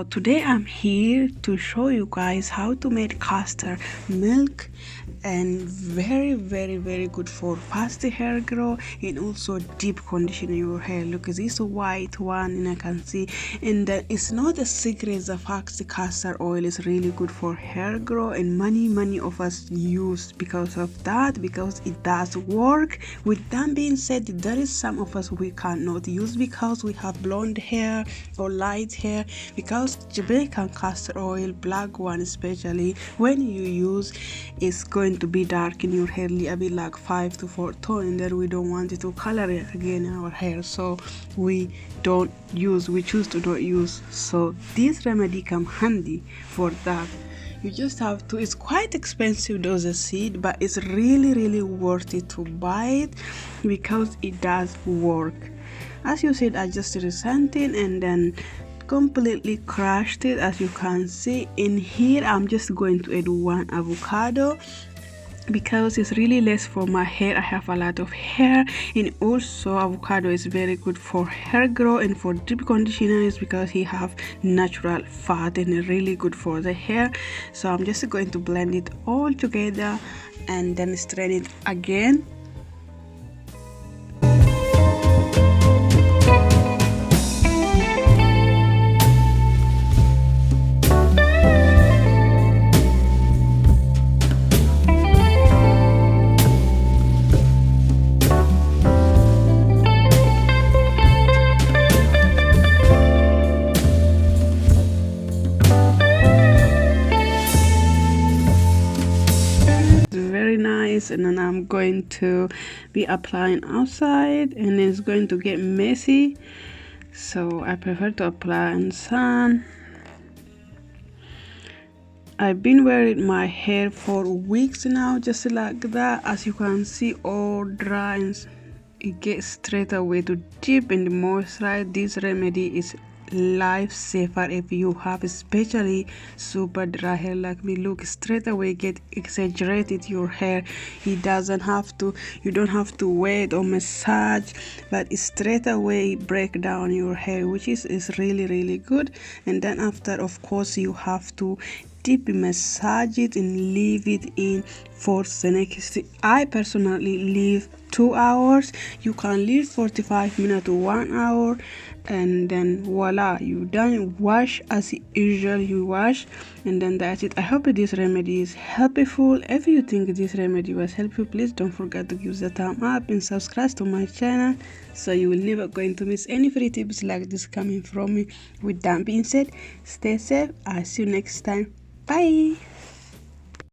Today I'm here to show you guys how to make castor milk, and very good for fast hair grow and also deep conditioning your hair. Look at this white one, and I can see, and it's not a secret, the fact the castor oil is really good for hair grow, and many of us use because of that, because it does work. With that being said, there is some of us we cannot use because we have blonde hair or light hair, because Jamaican castor oil, black one especially, when you use, it's going to be dark in your hair, a bit like 5 to 4 tone, and then we don't want it to color it again in our hair, so we choose to not use. So this remedy come handy for that. You just have to, it's quite expensive though, the seed, but it's really worth it to buy it because it does work. As you said, I just resent it and then completely crushed it. As you can see in here, I'm just going to add 1 avocado because it's really less for my hair. I have a lot of hair, and also avocado is very good for hair growth and for deep conditioning, is because he have natural fat and really good for the hair. So I'm just going to blend it all together and then strain it again. Very nice, and then I'm going to be applying outside, and it's going to get messy, so I prefer to apply in sun. I've been wearing my hair for weeks now, just like that. As you can see, all dry, and it gets straight away to deep and moisturize. This remedy is lifesaver if you have especially super dry hair like me. Look, straight away get exaggerated your hair. You don't have to wait or massage, but it straight away break down your hair, which is really good. And then after, of course, you have to deep massage it and leave it in for the next, I personally leave 2 hours. You can leave 45 minutes to 1 hour, and then voila, you done. Wash as usual you wash, and then that's it. I hope this remedy is helpful. If you think this remedy was helpful, please don't forget to give the thumb up and subscribe to my channel, so you will never going to miss any free tips like this coming from me. With that being said, stay safe. I'll see you next time. Bye.